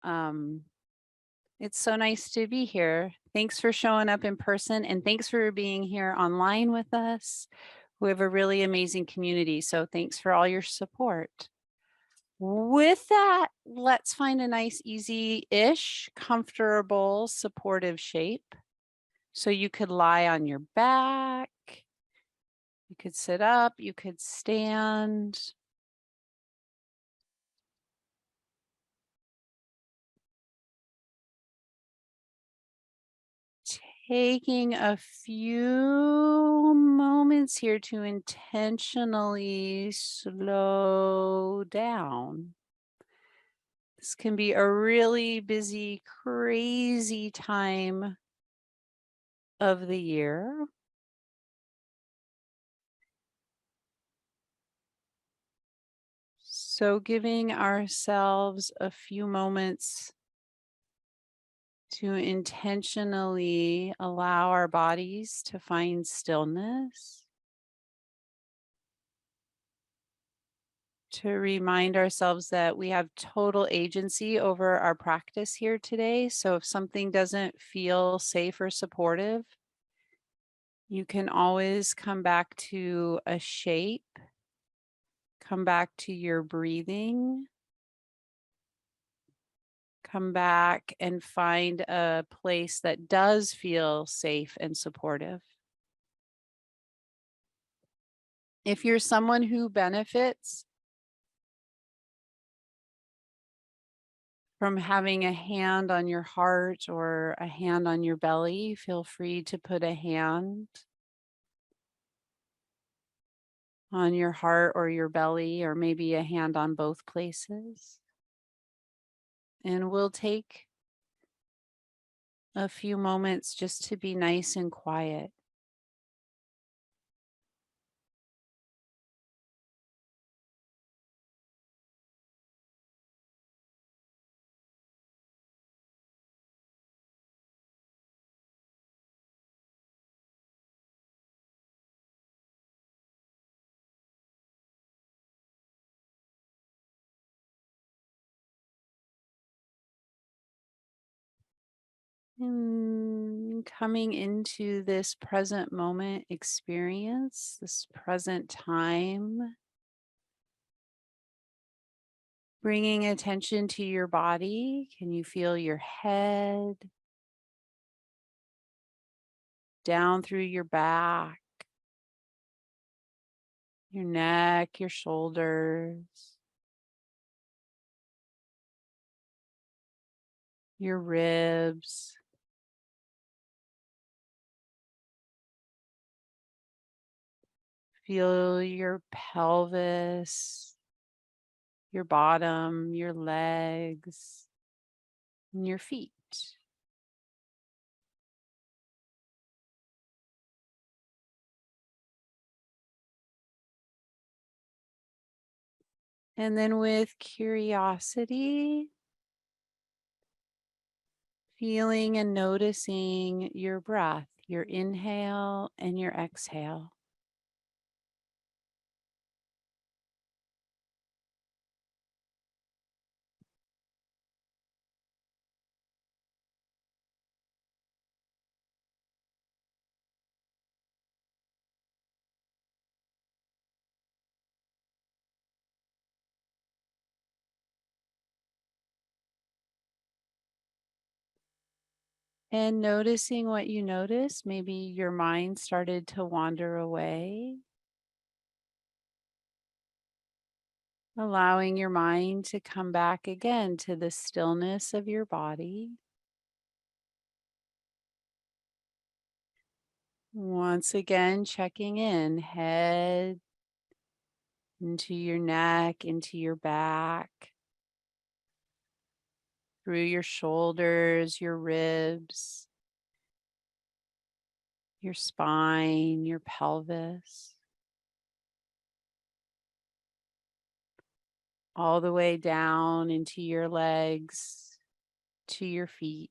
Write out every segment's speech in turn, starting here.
It's so nice to be here. Thanks for showing up in person and thanks for being here online with us. We have a really amazing community, so thanks for all your support. With that, let's find a nice, easy-ish, comfortable, supportive shape. So you could lie on your back, you could sit up, you could stand. Taking a few moments here to intentionally slow down. This can be a really busy, crazy time of the year. So giving ourselves a few moments to intentionally allow our bodies to find stillness, to remind ourselves that we have total agency over our practice here today. So if something doesn't feel safe or supportive, you can always come back to a shape, come back to your breathing, come back and find a place that does feel safe and supportive. If you're someone who benefits from having a hand on your heart or a hand on your belly, feel free to put a hand on your heart or your belly, or maybe a hand on both places. And we'll take a few moments just to be nice and quiet. And coming into this present moment experience, this present time, bringing attention to your body. Can you feel your head down through your back, your neck, your shoulders, your ribs? Feel your pelvis, your bottom, your legs, and your feet. And then with curiosity, feeling and noticing your breath, your inhale and your exhale. And noticing what you notice, maybe your mind started to wander away, allowing your mind to come back again to the stillness of your body. Once again, checking in, head into your neck, into your back, through your shoulders, your ribs, your spine, your pelvis, all the way down into your legs, to your feet.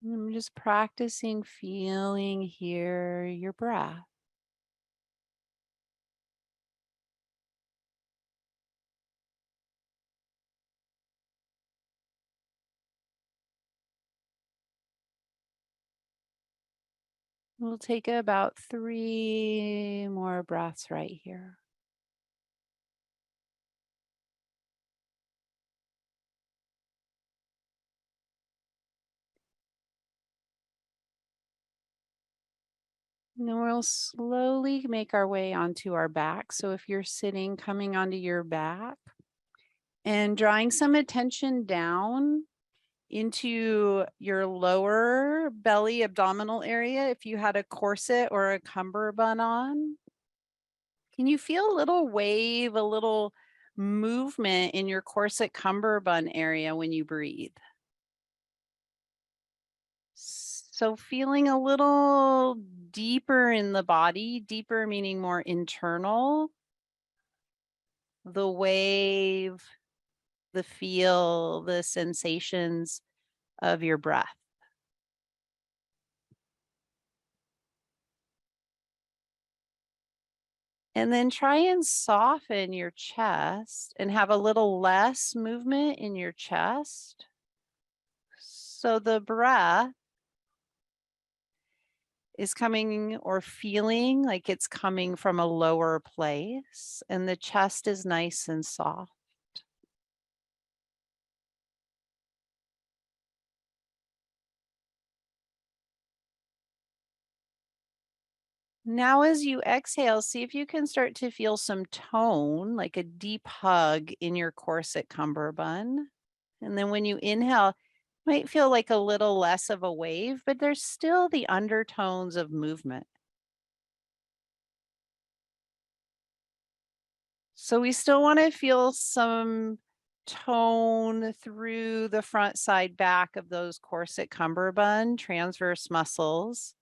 I'm just practicing feeling here your breath. We'll take about 3 more breaths right here. And then we'll slowly make our way onto our back. So if you're sitting, coming onto your back and drawing some attention down into your lower belly abdominal area. If you had a corset or a cummerbund on, can you feel a little wave, a little movement in your corset cummerbund area when you breathe? So feeling a little deeper in the body, deeper meaning more internal, the wave, the feel, the sensations of your breath. And then try and soften your chest and have a little less movement in your chest. So the breath is coming or feeling like it's coming from a lower place, and the chest is nice and soft. Now, as you exhale, see if you can start to feel some tone, like a deep hug in your corset cummerbund. And then when you inhale, might feel like a little less of a wave, but there's still the undertones of movement. So we still want to feel some tone through the front, side, back of those corset cummerbund transverse muscles.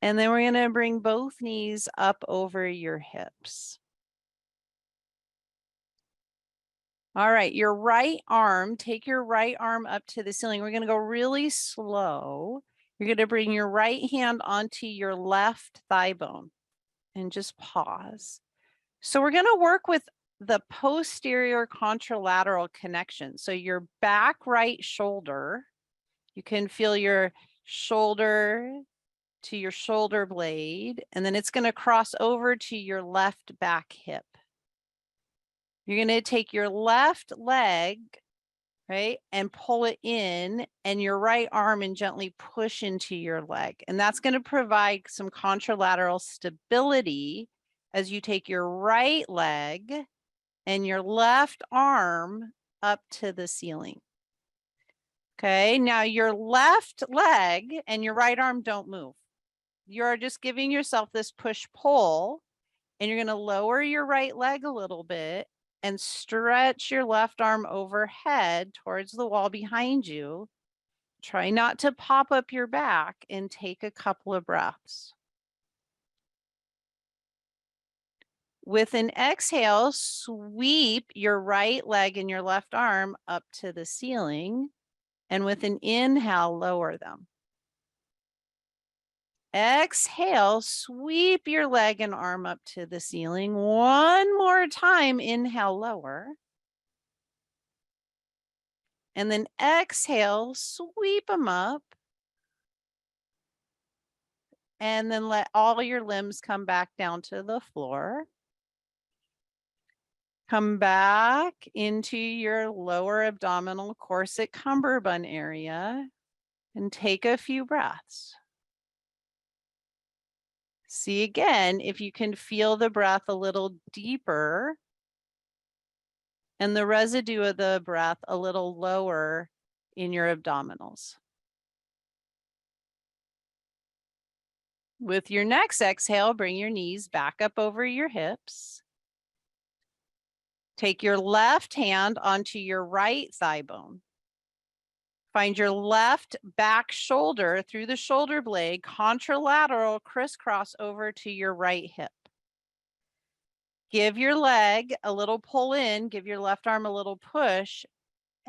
And then we're going to bring both knees up over your hips. All right, your right arm, take your right arm up to the ceiling. We're going to go really slow. You're going to bring your right hand onto your left thigh bone and just pause. So we're going to work with the posterior contralateral connection. So your back right shoulder, you can feel your shoulder to your shoulder blade, and then it's going to cross over to your left back hip. You're going to take your left leg, right, and pull it in, and your right arm and gently push into your leg. And that's going to provide some contralateral stability as you take your right leg and your left arm up to the ceiling. Okay, now your left leg and your right arm don't move. You're just giving yourself this push-pull, and you're going to lower your right leg a little bit and stretch your left arm overhead towards the wall behind you. Try not to pop up your back and take a couple of breaths. With an exhale, sweep your right leg and your left arm up to the ceiling. And with an inhale, lower them. Exhale, sweep your leg and arm up to the ceiling. One more time, inhale, lower. And then exhale, sweep them up. And then let all your limbs come back down to the floor. Come back into your lower abdominal corset cummerbund area and take a few breaths. See again if you can feel the breath a little deeper and the residue of the breath a little lower in your abdominals. With your next exhale, bring your knees back up over your hips. Take your left hand onto your right thigh bone. Find your left back shoulder through the shoulder blade, contralateral crisscross over to your right hip. Give your leg a little pull in, give your left arm a little push,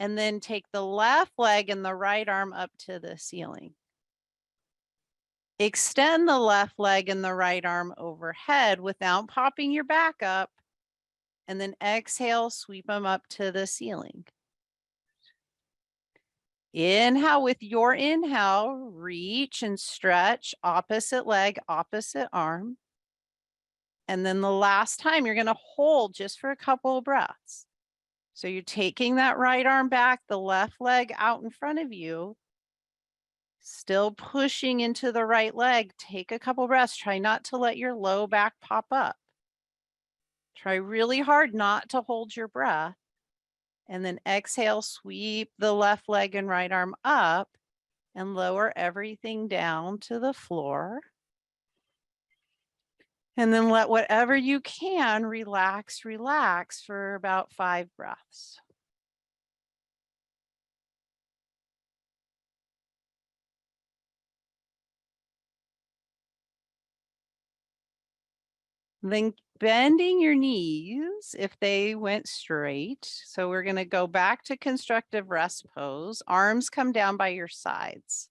And then take the left leg and the right arm up to the ceiling. Extend the left leg and the right arm overhead without popping your back up. And then exhale, sweep them up to the ceiling. Inhale, with your inhale, reach and stretch opposite leg, opposite arm. And then the last time you're going to hold just for a couple of breaths. So you're taking that right arm back, the left leg out in front of you, still pushing into the right leg. Take a couple breaths. Try not to let your low back pop up. Try really hard not to hold your breath. And then exhale, sweep the left leg and right arm up and lower everything down to the floor. And then let whatever you can relax for about 5 breaths. Then bending your knees if they went straight. So we're going to go back to constructive rest pose. Arms come down by your sides.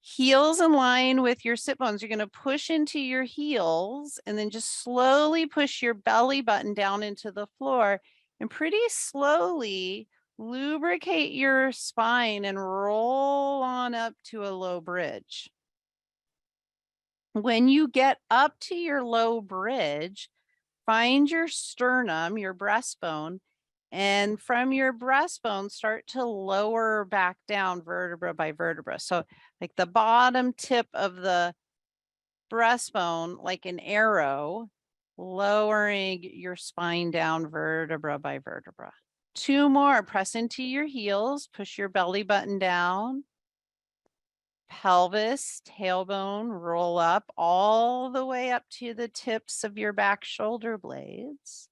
Heels in line with your sit bones. You're going to push into your heels and then just slowly push your belly button down into the floor and pretty slowly lubricate your spine and roll on up to a low bridge. When you get up to your low bridge, find your sternum, your breastbone, and from your breastbone, start to lower back down vertebra by vertebra. So like the bottom tip of the breastbone, like an arrow, lowering your spine down vertebra by vertebra. 2 more, press into your heels, push your belly button down. Pelvis, tailbone, roll up all the way up to the tips of your back shoulder blades.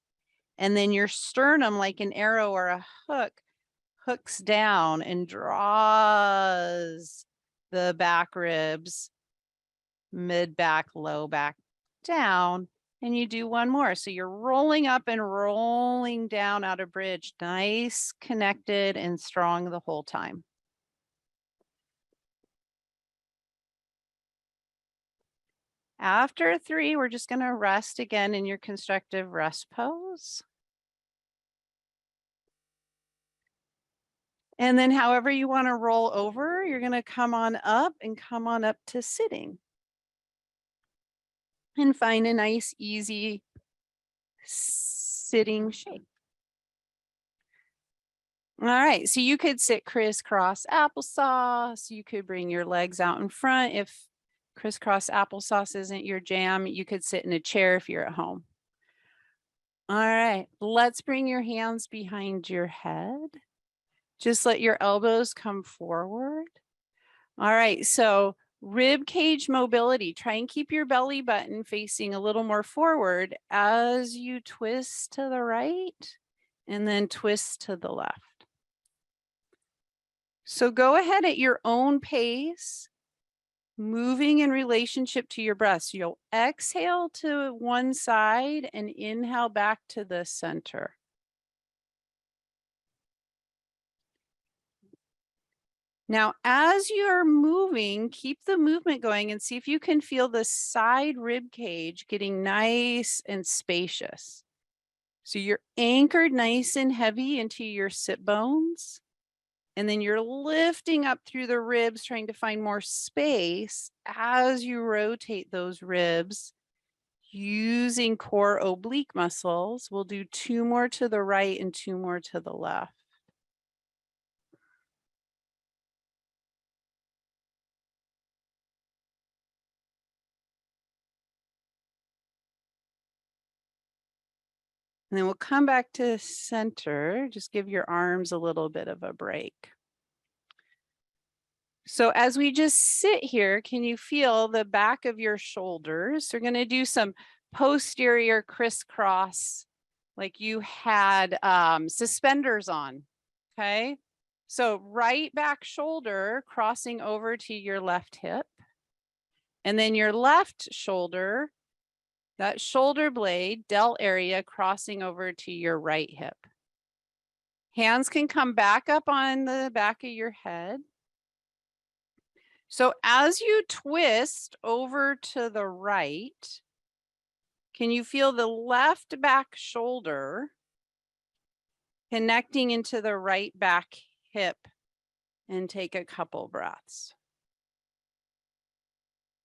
And then your sternum, like an arrow or a hook, hooks down and draws the back ribs, mid back, low back down. And you do one more. So you're rolling up and rolling down out of bridge, nice, connected, and strong the whole time. After 3, we're just going to rest again in your constructive rest pose. And then however you want to roll over, you're going to come on up and come on up to sitting. And find a nice, easy sitting shape. All right, so you could sit crisscross applesauce. You could bring your legs out in front. If crisscross applesauce isn't your jam, you could sit in a chair if you're at home. All right, let's bring your hands behind your head. Just let your elbows come forward. All right, so rib cage mobility. Try and keep your belly button facing a little more forward as you twist to the right and then twist to the left. So go ahead at your own pace, moving in relationship to your breath. So you'll exhale to one side and inhale back to the center. Now, as you're moving, keep the movement going and see if you can feel the side rib cage getting nice and spacious. So you're anchored nice and heavy into your sit bones. And then you're lifting up through the ribs, trying to find more space as you rotate those ribs using core oblique muscles. We'll do 2 more to the right and 2 more to the left. And then we'll come back to center. Just give your arms a little bit of a break. So as we just sit here, can you feel the back of your shoulders? We're going to do some posterior crisscross, like you had suspenders on. Okay. So right back shoulder crossing over to your left hip. And then your left shoulder, that shoulder blade, delt area crossing over to your right hip. Hands can come back up on the back of your head. So as you twist over to the right, can you feel the left back shoulder connecting into the right back hip? And take a couple breaths.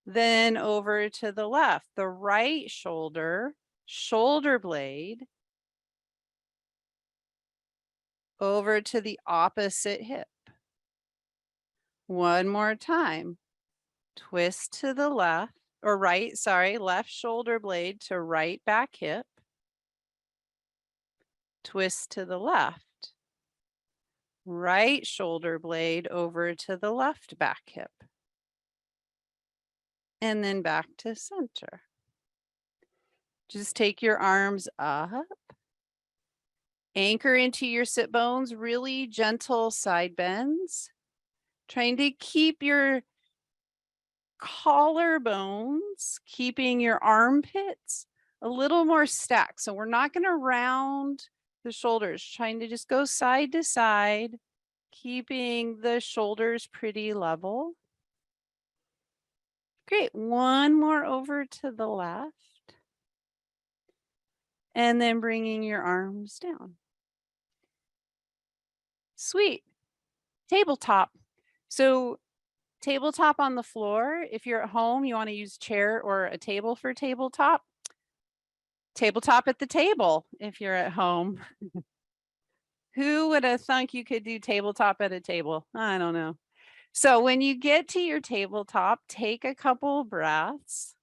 Then over to the left, the right shoulder, shoulder blade, over to the opposite hip. One more time. Twist to the left, or right, sorry, left shoulder blade to right back hip. Twist to the left. Right shoulder blade over to the left back hip. And then back to center. Just take your arms up. Anchor into your sit bones, really gentle side bends. Trying to keep your collarbones, keeping your armpits a little more stacked. So we're not going to round the shoulders, trying to just go side to side, keeping the shoulders pretty level. Great. One more over to the left. And then bringing your arms down. Sweet. Tabletop. So tabletop on the floor. If you're at home, you want to use chair or a table for tabletop. Tabletop at the table if you're at home. Who would have thunk you could do tabletop at a table? I don't know. So when you get to your tabletop, take a couple breaths.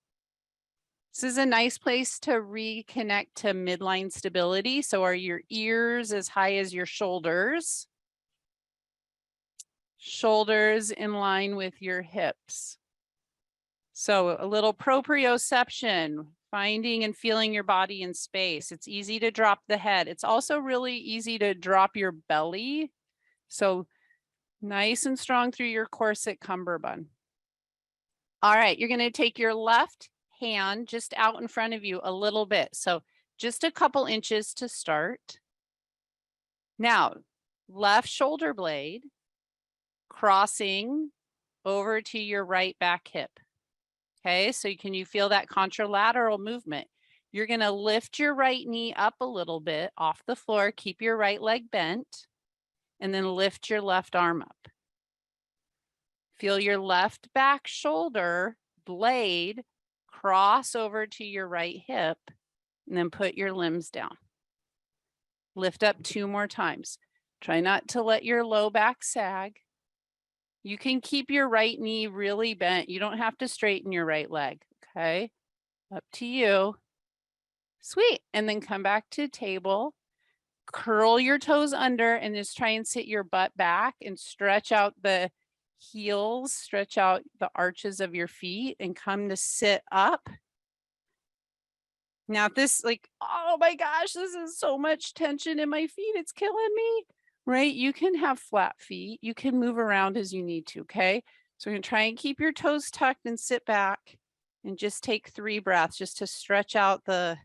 This is a nice place to reconnect to midline stability. So are your ears as high as your shoulders? Shoulders in line with your hips. So a little proprioception, finding and feeling your body in space. It's easy to drop the head. It's also really easy to drop your belly. So nice and strong through your corset cummerbund. All right, you're going to take your left hand just out in front of you a little bit. So just a couple inches to start. Now, left shoulder blade crossing over to your right back hip. Okay, so can you feel that contralateral movement? You're going to lift your right knee up a little bit off the floor, keep your right leg bent, and then lift your left arm up. Feel your left back shoulder blade cross over to your right hip, and then put your limbs down. Lift up 2 more times. Try not to let your low back sag. You can keep your right knee really bent. You don't have to straighten your right leg, okay? Up to you. Sweet. And then come back to table. Curl your toes under and just try and sit your butt back and stretch out the heels, stretch out the arches of your feet and come to sit up. Now if this oh my gosh, this is so much tension in my feet. It's killing me. Right? You can have flat feet. You can move around as you need to, okay? So we're gonna try and keep your toes tucked and sit back and just take 3 breaths just to stretch out the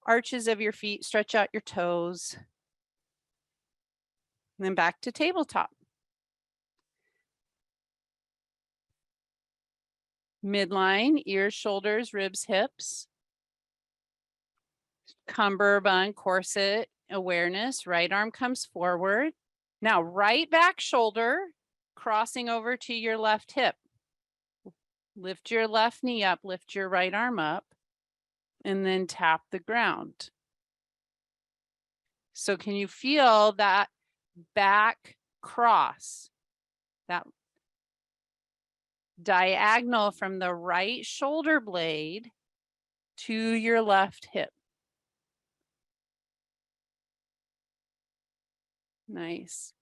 arches of your feet, stretch out your toes. And then back to tabletop. Midline, ears, shoulders, ribs, hips. Cummerbund, corset, awareness. Right arm comes forward. Now, right back shoulder crossing over to your left hip. Lift your left knee up, lift your right arm up, and then tap the ground. So can you feel that back cross? That diagonal from the right shoulder blade to your left hip. Nice.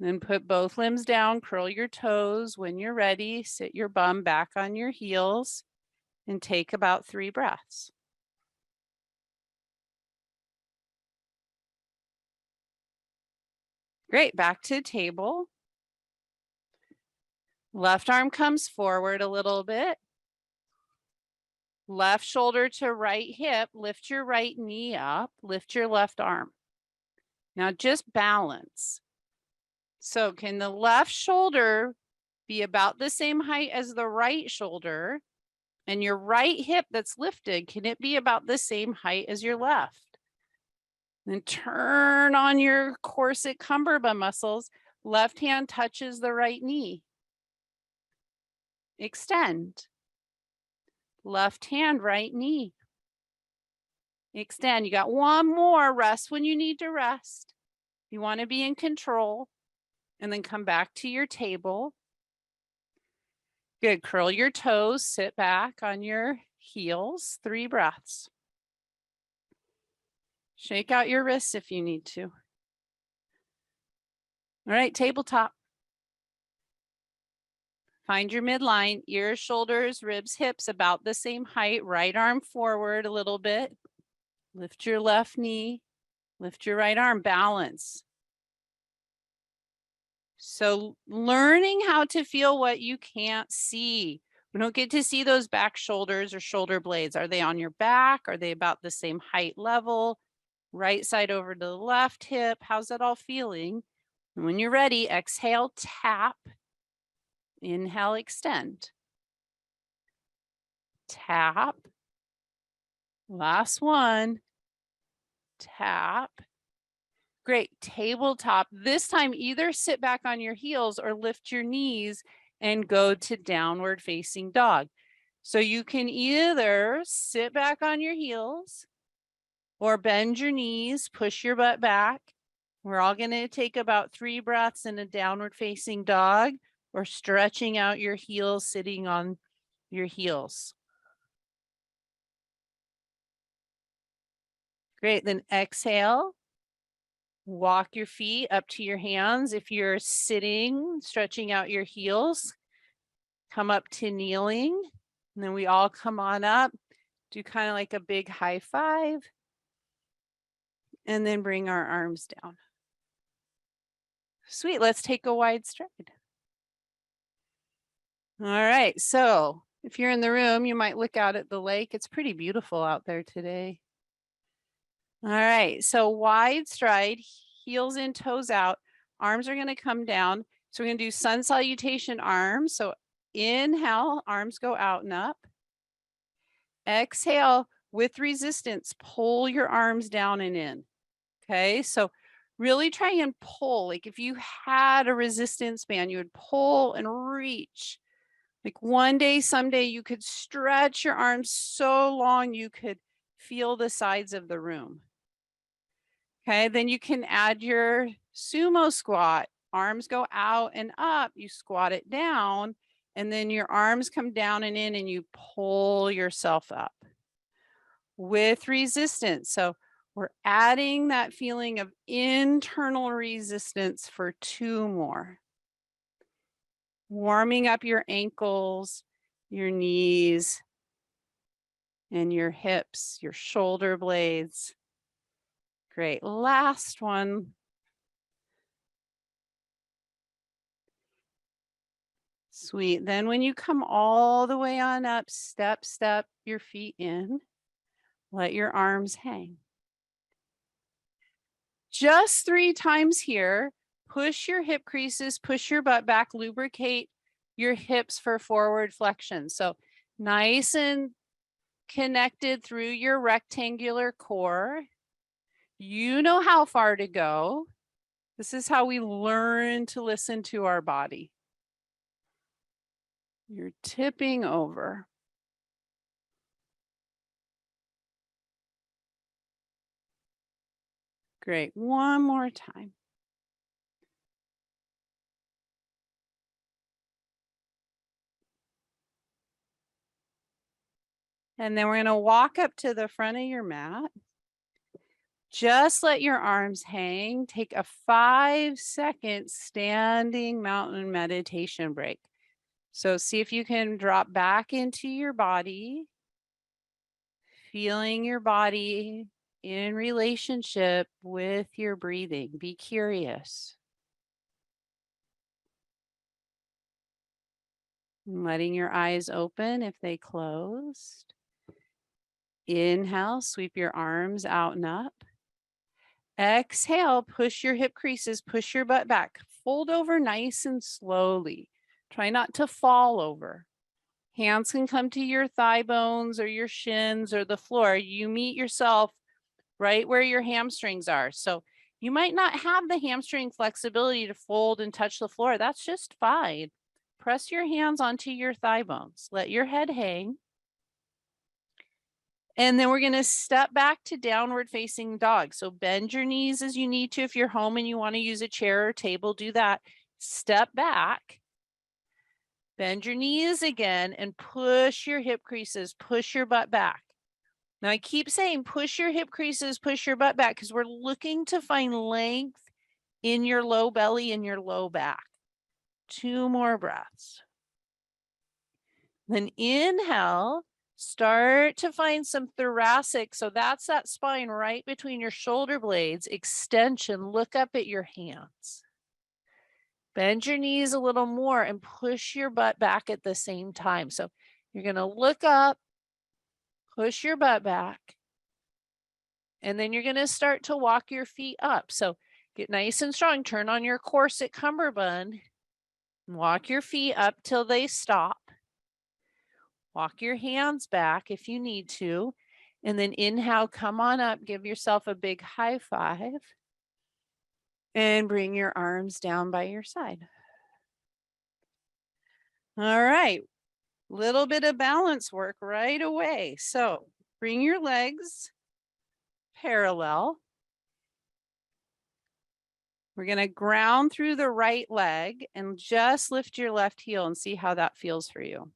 Then put both limbs down, curl your toes. When you're ready, sit your bum back on your heels and take about 3 breaths. Great, back to table. Left arm comes forward a little bit. Left shoulder to right hip, lift your right knee up, lift your left arm. Now just balance. So can the left shoulder be about the same height as the right shoulder? And your right hip that's lifted, can it be about the same height as your left? Then turn on your corset cumberbund muscles. Left hand touches the right knee. Extend. Left hand, right knee. Extend. You got one more. Rest when you need to rest. You want to be in control. And then come back to your table. Good. Curl your toes. Sit back on your heels. 3 breaths. Shake out your wrists if you need to. All right, tabletop. Find your midline, ears, shoulders, ribs, hips about the same height. Right arm forward a little bit. Lift your left knee. Lift your right arm. Balance. So learning how to feel what you can't see. We don't get to see those back shoulders or shoulder blades. Are they on your back? Are they about the same height level? Right side over to the left hip. How's that all feeling? And when you're ready, exhale, tap. Inhale, extend. Tap. Last one. Tap. Great. Tabletop. This time, either sit back on your heels or lift your knees and go to downward facing dog. So you can either sit back on your heels or bend your knees, push your butt back. We're all going to take about 3 breaths in a downward facing dog or stretching out your heels, sitting on your heels. Great. Then exhale. Walk your feet up to your hands. If you're sitting, stretching out your heels, come up to kneeling. And then we all come on up, do kind of like a big high five. And then bring our arms down. Sweet, let's take a wide stride. All right, so if you're in the room, you might look out at the lake. It's pretty beautiful out there today. All right, so wide stride, heels in, toes out. Arms are going to come down. So we're going to do sun salutation arms. So inhale, arms go out and up. Exhale, with resistance, pull your arms down and in. Okay, so really try and pull. Like if you had a resistance band, you would pull and reach. Like one day, someday you could stretch your arms so long you could feel the sides of the room. Okay, then you can add your sumo squat. Arms go out and up, you squat it down, and then your arms come down and in and you pull yourself up with resistance. So we're adding that feeling of internal resistance for 2 more. Warming up your ankles, your knees, and your hips, your shoulder blades. Great. Last one. Sweet. Then when you come all the way on up, step your feet in. Let your arms hang. Just 3 times here. Push your hip creases, push your butt back, lubricate your hips for forward flexion. So nice and connected through your rectangular core. You know how far to go. This is how we learn to listen to our body. You're tipping over. Great. One more time. And then we're going to walk up to the front of your mat. Just let your arms hang. Take a 5-second standing mountain meditation break. So see if you can drop back into your body, feeling your body in relationship with your breathing. Be curious. And letting your eyes open if they closed. Inhale, sweep your arms out and up. Exhale, push your hip creases, push your butt back. Fold over nice and slowly. Try not to fall over. Hands can come to your thigh bones or your shins or the floor. You meet yourself right where your hamstrings are. So you might not have the hamstring flexibility to fold and touch the floor. That's just fine. Press your hands onto your thigh bones. Let your head hang. And then we're going to step back to downward facing dog. So bend your knees as you need to. If you're home and you want to use a chair or table, do that. Step back. Bend your knees again and push your hip creases, push your butt back. Now I keep saying push your hip creases, push your butt back because we're looking to find length in your low belly and your low back. 2 more breaths. Then inhale, start to find some thoracic. So that's that spine right between your shoulder blades, extension. Look up at your hands. Bend your knees a little more and push your butt back at the same time. So you're going to look up, push your butt back, and then you're going to start to walk your feet up. So get nice and strong. Turn on your corset cummerbund. Walk your feet up till they stop. Walk your hands back if you need to. And then inhale, come on up. Give yourself a big high five. And bring your arms down by your side. All right, little bit of balance work right away. So bring your legs parallel. We're going to ground through the right leg and just lift your left heel and see how that feels for you.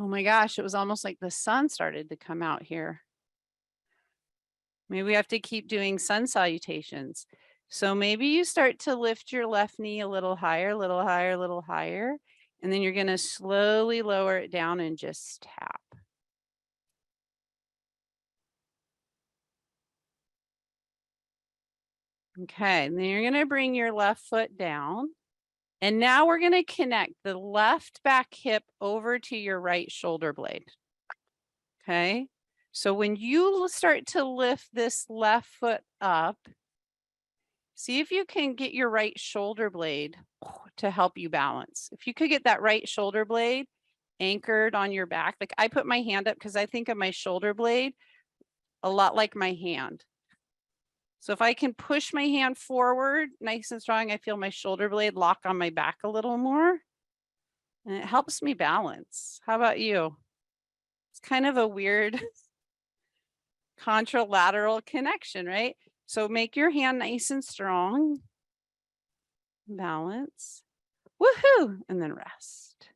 Oh my gosh, it was almost like the sun started to come out here. Maybe we have to keep doing sun salutations. So maybe you start to lift your left knee a little higher, a little higher, a little higher. And then you're going to slowly lower it down and just tap. Okay, and then you're going to bring your left foot down. And now we're going to connect the left back hip over to your right shoulder blade. Okay, so when you start to lift this left foot up, see if you can get your right shoulder blade to help you balance. If you could get that right shoulder blade anchored on your back, like I put my hand up because I think of my shoulder blade a lot like my hand. So if I can push my hand forward nice and strong, I feel my shoulder blade lock on my back a little more. And it helps me balance. How about you? It's kind of a weird contralateral connection, right? So make your hand nice and strong. Balance. Woohoo! And then rest.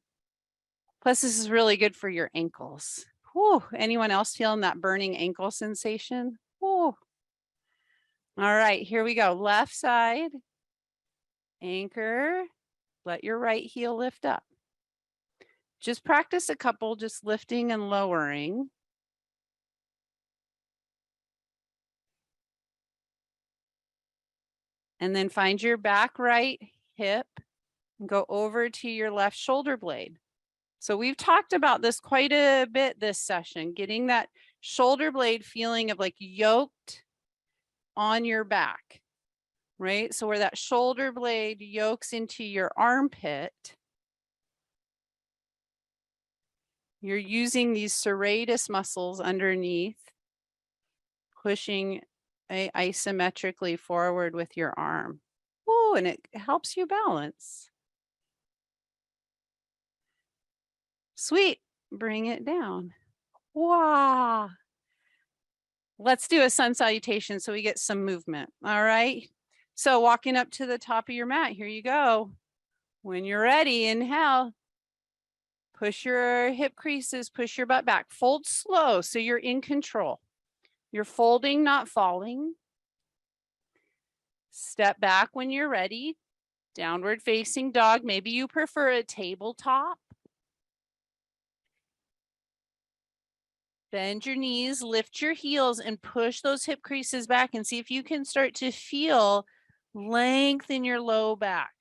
Plus, this is really good for your ankles. Whew. Anyone else feeling that burning ankle sensation? Whew. All right, here we go. Left side. Anchor. Let your right heel lift up. Just practice a couple, just lifting and lowering. And then find your back right hip and go over to your left shoulder blade. So we've talked about this quite a bit this session, getting that shoulder blade feeling of like yoked on your back, right? So where that shoulder blade yokes into your armpit, you're using these serratus muscles underneath, pushing isometrically forward with your arm. Oh, and it helps you balance. Sweet. Bring it down. Wow. Let's do a sun salutation so we get some movement. All right. So walking up to the top of your mat, here you go. When you're ready, inhale. Push your hip creases, push your butt back. Fold slow so you're in control. You're folding, not falling. Step back when you're ready. Downward facing dog. Maybe you prefer a tabletop. Bend your knees, lift your heels, and push those hip creases back and see if you can start to feel length in your low back.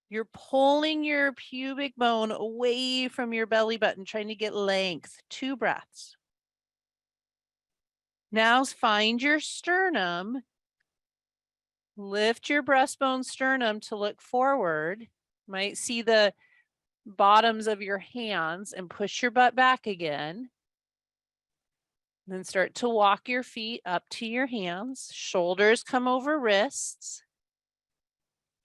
You're pulling your pubic bone away from your belly button, trying to get length. 2 breaths. Now find your sternum. Lift your breastbone sternum to look forward. Might see the bottoms of your hands and push your butt back again. Then start to walk your feet up to your hands. Shoulders come over wrists.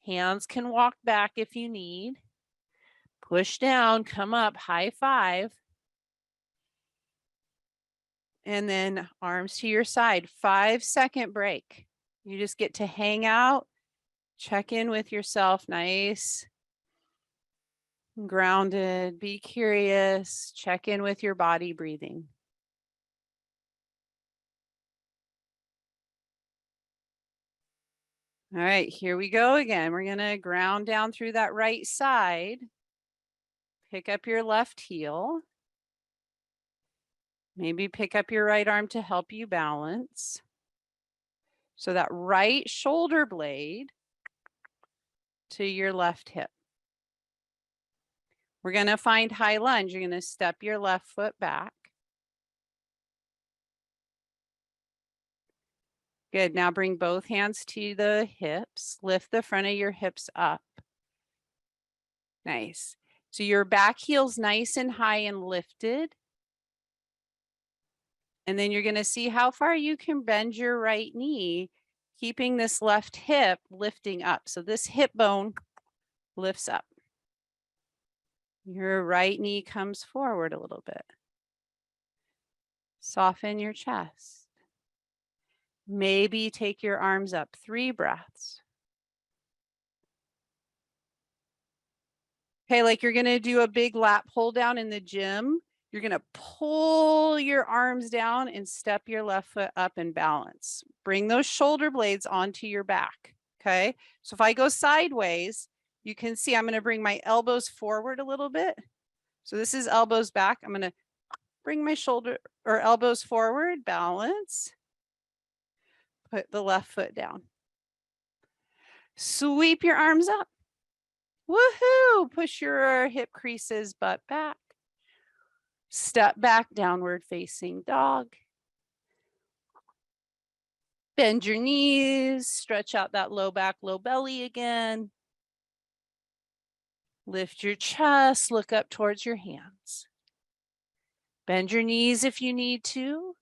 Hands can walk back if you need. Push down, come up, high five. And then arms to your side, 5-second break. You just get to hang out, check in with yourself, nice, grounded, be curious, check in with your body breathing. All right, here we go again. We're gonna ground down through that right side. Pick up your left heel. Maybe pick up your right arm to help you balance. So that right shoulder blade to your left hip. We're going to find high lunge. You're going to step your left foot back. Good. Now bring both hands to the hips. Lift the front of your hips up. Nice. So your back heel's nice and high and lifted. And then you're going to see how far you can bend your right knee, keeping this left hip lifting up. So this hip bone lifts up. Your right knee comes forward a little bit. Soften your chest. Maybe take your arms up, 3 breaths. Okay, like you're gonna do a big lat pull down in the gym. You're gonna pull your arms down and step your left foot up and balance. Bring those shoulder blades onto your back, okay? So if I go sideways, you can see I'm gonna bring my elbows forward a little bit. So this is elbows back. I'm gonna bring my shoulder or elbows forward, balance. Put the left foot down. Sweep your arms up. Woohoo! Push your hip creases, butt back. Step back, downward facing dog. Bend your knees, stretch out that low back, low belly again. Lift your chest, look up towards your hands. Bend your knees if you need to.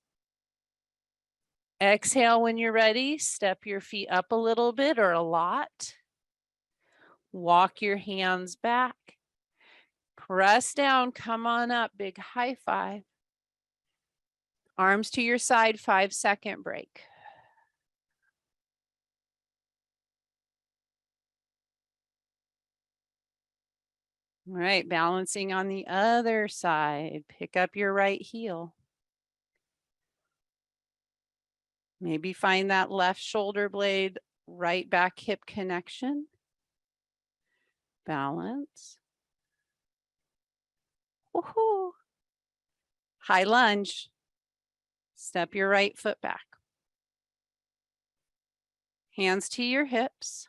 Exhale when you're ready. Step your feet up a little bit or a lot. Walk your hands back. Press down, come on up, big high five. Arms to your side, 5-second break. All right, balancing on the other side. Pick up your right heel. Maybe find that left shoulder blade, right back hip connection. Balance. Woohoo! High lunge. Step your right foot back. Hands to your hips.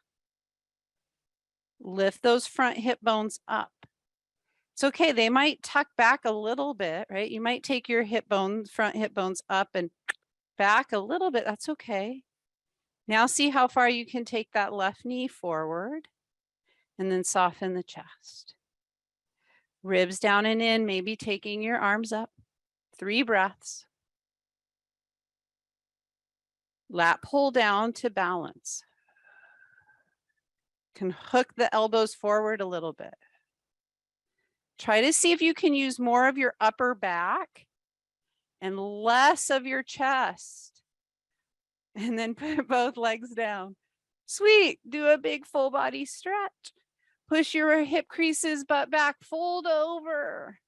Lift those front hip bones up. It's okay, they might tuck back a little bit, right? You might take your hip bones, front hip bones up and back a little bit, that's okay. Now see how far you can take that left knee forward and then soften the chest. Ribs down and in, maybe taking your arms up. 3 breaths. Lat pull down to balance. Can hook the elbows forward a little bit. Try to see if you can use more of your upper back and less of your chest. And then put both legs down. Sweet, do a big full body stretch. Push your hip creases, butt back, fold over.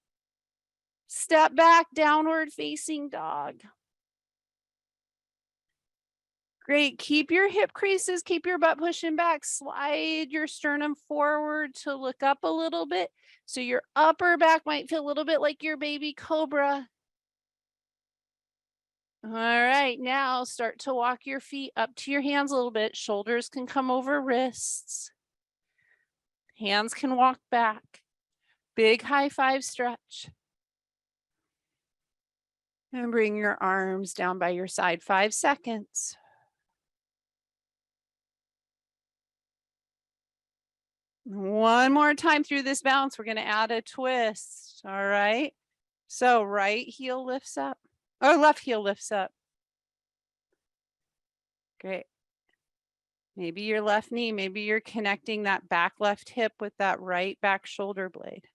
Step back, downward facing dog. Great, keep your hip creases, keep your butt pushing back. Slide your sternum forward to look up a little bit. So your upper back might feel a little bit like your baby cobra. All right, now start to walk your feet up to your hands a little bit. Shoulders can come over wrists. Hands can walk back. Big high five stretch. And bring your arms down by your side, 5 seconds. One more time through this balance, we're going to add a twist. All right. So right heel lifts up, or left heel lifts up. Great. Maybe your left knee, maybe you're connecting that back left hip with that right back shoulder blade.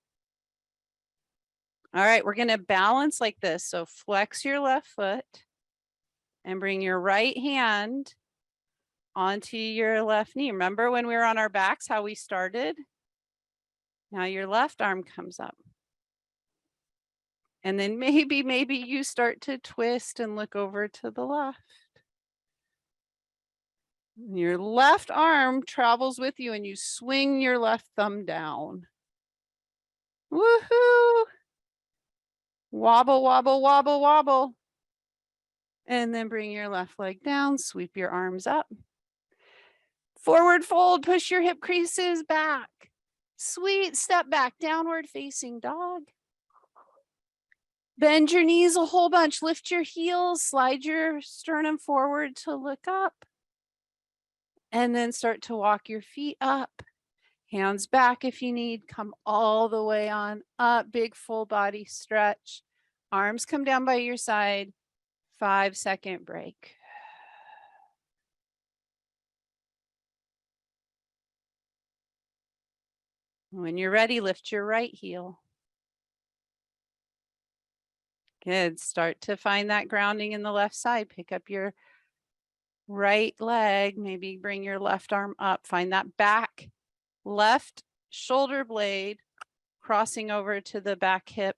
All right, we're going to balance like this. So flex your left foot and bring your right hand onto your left knee. Remember when we were on our backs, how we started? Now your left arm comes up. And then maybe you start to twist and look over to the left. Your left arm travels with you and you swing your left thumb down. Woohoo! Wobble, wobble, wobble, wobble. And then bring your left leg down, sweep your arms up. Forward fold, push your hip creases back. Sweet, step back, downward facing dog. Bend your knees a whole bunch, lift your heels, slide your sternum forward to look up. And then start to walk your feet up. Hands back if you need, come all the way on up, big full body stretch. Arms come down by your side, 5-second break. When you're ready, lift your right heel. Good, start to find that grounding in the left side. Pick up your right leg, maybe bring your left arm up. Find that back left shoulder blade crossing over to the back hip.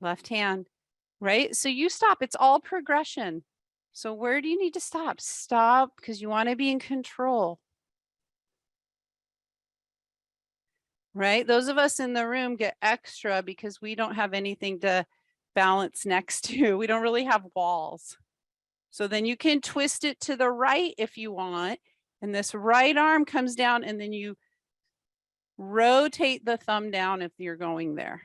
Left hand, right? So you stop, it's all progression. So where do you need to stop? Stop because you want to be in control. Right? Those of us in the room get extra because we don't have anything to balance next to. We don't really have walls. So then you can twist it to the right if you want. And this right arm comes down and then you rotate the thumb down if you're going there.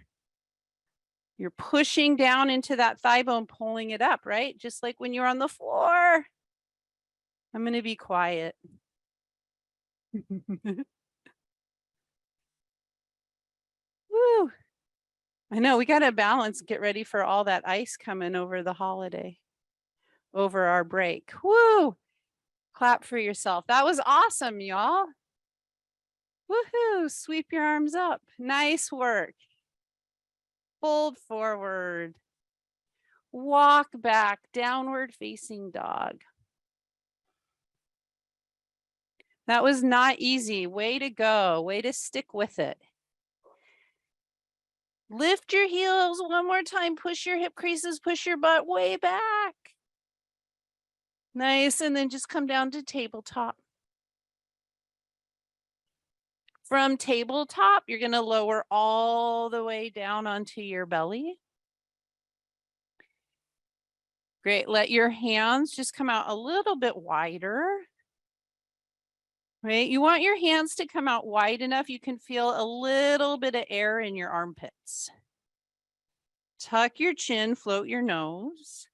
You're pushing down into that thigh bone, pulling it up, right? Just like when you're on the floor. I'm going to be quiet. Woo. I know we got to balance, get ready for all that ice coming over the holiday, over our break. Woo. Clap for yourself. That was awesome, y'all. Woohoo. Sweep your arms up. Nice work. Fold forward. Walk back, downward facing dog. That was not easy. Way to go. Way to stick with it. Lift your heels one more time. Push your hip creases, push your butt way back. Nice. And then just come down to tabletop. From tabletop, you're going to lower all the way down onto your belly. Great. Let your hands just come out a little bit wider. Right? You want your hands to come out wide enough you can feel a little bit of air in your armpits. Tuck your chin, float your nose.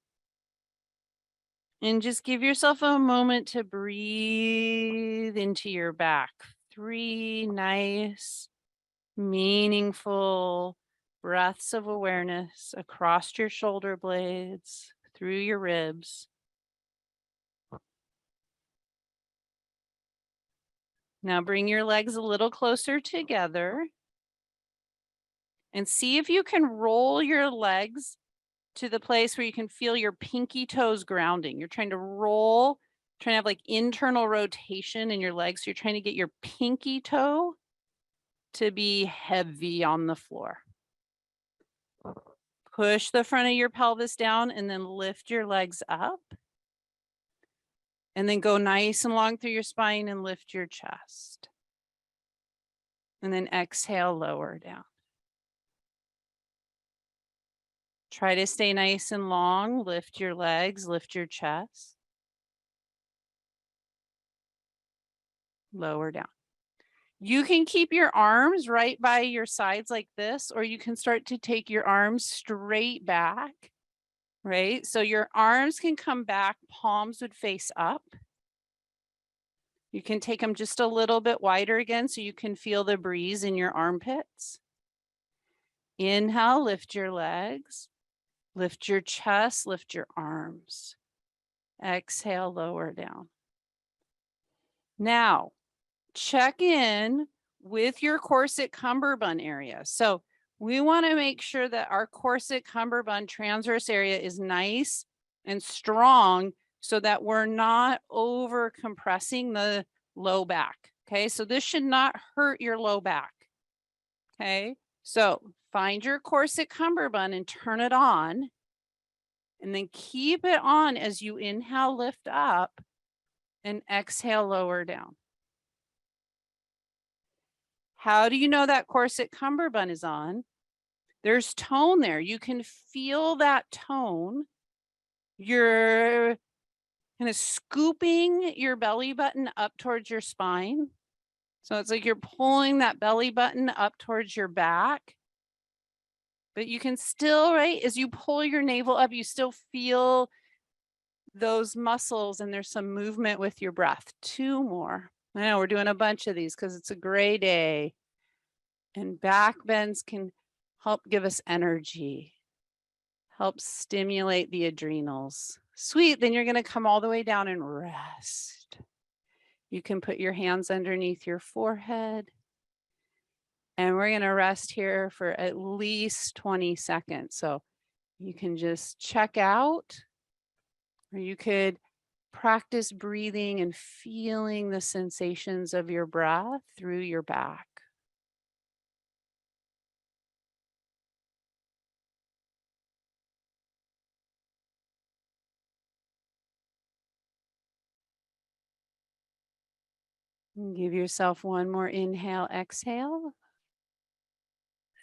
And just give yourself a moment to breathe into your back. 3 nice, meaningful breaths of awareness across your shoulder blades, through your ribs. Now bring your legs a little closer together and see if you can roll your legs to the place where you can feel your pinky toes grounding. You're trying to roll, trying to have like internal rotation in your legs. So you're trying to get your pinky toe to be heavy on the floor. Push the front of your pelvis down and then lift your legs up. And then go nice and long through your spine and lift your chest. And then exhale, lower down. Try to stay nice and long. Lift your legs, lift your chest. Lower down. You can keep your arms right by your sides like this, or you can start to take your arms straight back, right? So your arms can come back, palms would face up. You can take them just a little bit wider again so you can feel the breeze in your armpits. Inhale, lift your legs, lift your chest, lift your arms. Exhale, lower down. Now, check in with your corset cummerbund area. So we want to make sure that our corset cummerbund transverse area is nice and strong so that we're not over compressing the low back. Okay, so this should not hurt your low back. Okay, so find your corset cummerbund and turn it on. And then keep it on as you inhale, lift up, and exhale, lower down. How do you know that corset cummerbund is on? There's tone there. You can feel that tone. You're kind of scooping your belly button up towards your spine. So it's like you're pulling that belly button up towards your back. But you can still, right, as you pull your navel up, you still feel those muscles and there's some movement with your breath. 2 more. I know we're doing a bunch of these because it's a gray day. And back bends can help give us energy, help stimulate the adrenals. Sweet, then you're going to come all the way down and rest. You can put your hands underneath your forehead. And we're going to rest here for at least 20 seconds. So you can just check out, or you could practice breathing and feeling the sensations of your breath through your back. Give yourself one more inhale, exhale,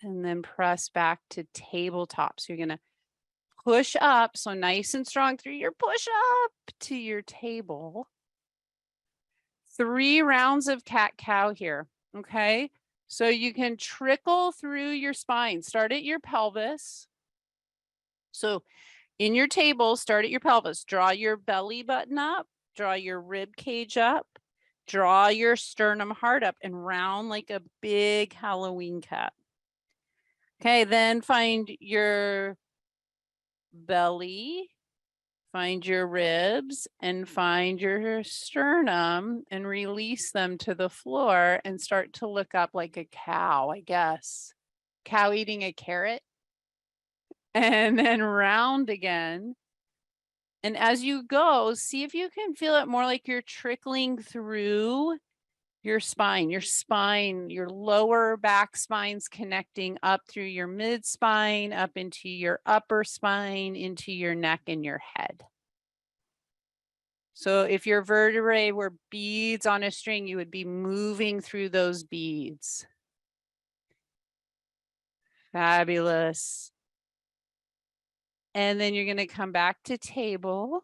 and then press back to tabletop. So you're going to push up, so nice and strong through your push up to your table. 3 rounds of cat-cow here, okay? So you can trickle through your spine. Start at your pelvis. So in your table, start at your pelvis. Draw your belly button up, draw your rib cage up, draw your sternum heart up and round like a big Halloween cat. Okay, then find your belly, find your ribs, and find your sternum and release them to the floor and start to look up like a cow, I guess. Cow eating a carrot. And then round again. And as you go, see if you can feel it more like you're trickling through your spine, your lower back spine's connecting up through your mid spine, up into your upper spine, into your neck and your head. So if your vertebrae were beads on a string, you would be moving through those beads. Fabulous. And then you're going to come back to table.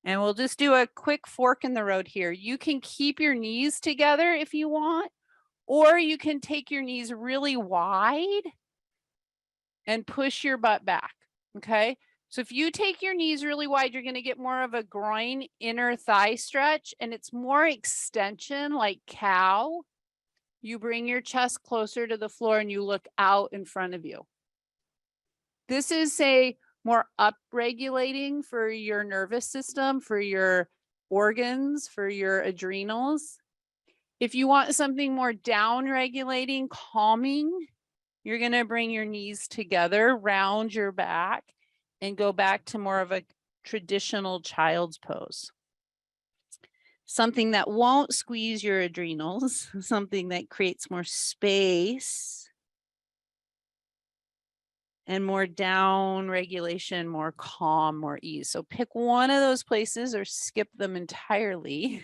And we'll just do a quick fork in the road here. You can keep your knees together if you want, or you can take your knees really wide and push your butt back, okay? So if you take your knees really wide, you're gonna get more of a groin inner thigh stretch, and it's more extension like cow. You bring your chest closer to the floor and you look out in front of you. This is, say, more upregulating for your nervous system, for your organs, for your adrenals. If you want something more down-regulating, calming, you're going to bring your knees together, round your back, and go back to more of a traditional child's pose. Something that won't squeeze your adrenals, something that creates more space and more down regulation, more calm, more ease. So pick one of those places or skip them entirely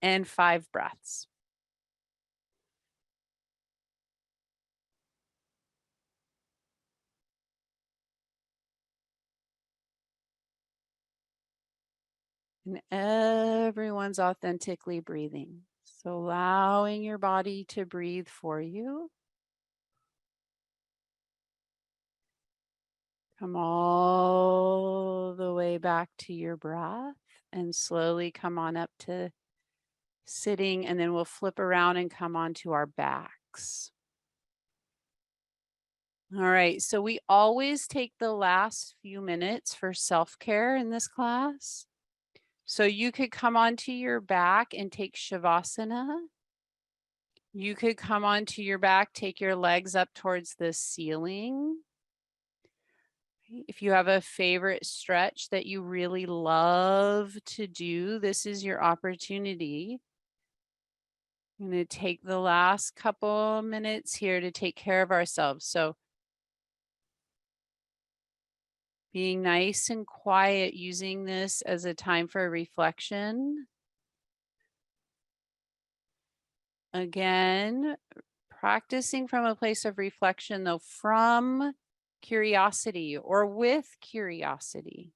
and 5 breaths. And everyone's authentically breathing. So allowing your body to breathe for you. Come all the way back to your breath and slowly come on up to sitting, and then we'll flip around and come onto our backs. All right, so we always take the last few minutes for self-care in this class. So you could come onto your back and take Shavasana. You could come onto your back, take your legs up towards the ceiling. If you have a favorite stretch that you really love to do, this is your opportunity. I'm going to take the last couple minutes here to take care of ourselves. So being nice and quiet, using this as a time for reflection. Again, practicing from a place of reflection, though, from curiosity or with curiosity.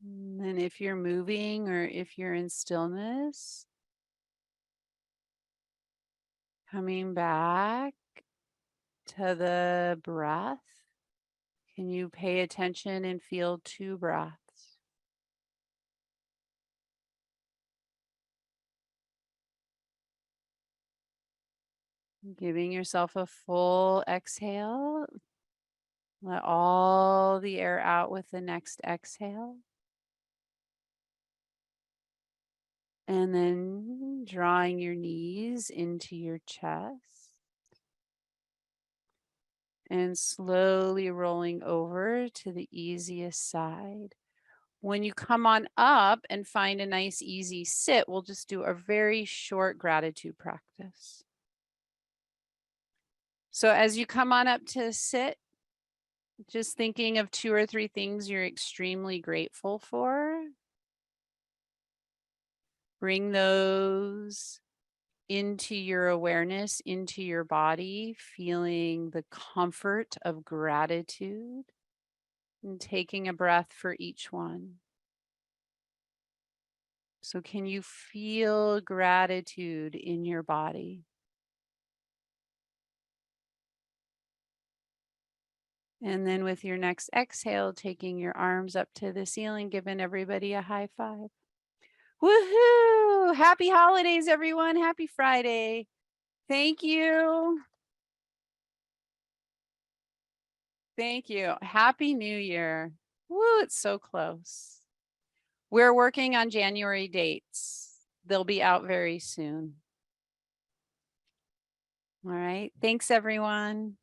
And then if you're moving or if you're in stillness, coming back to the breath. Can you pay attention and feel 2 breaths? Giving yourself a full exhale. Let all the air out with the next exhale. And then drawing your knees into your chest. And slowly rolling over to the easiest side. When you come on up and find a nice easy sit, we'll just do a very short gratitude practice. So as you come on up to sit, just thinking of 2 or 3 things you're extremely grateful for. Bring those into your awareness, into your body, feeling the comfort of gratitude and taking a breath for each one. So can you feel gratitude in your body? And then with your next exhale, taking your arms up to the ceiling, giving everybody a high five. Woohoo! Happy holidays, everyone. Happy Friday. Thank you. Thank you. Happy New Year. Woo, it's so close. We're working on January dates. They'll be out very soon. All right. Thanks, everyone.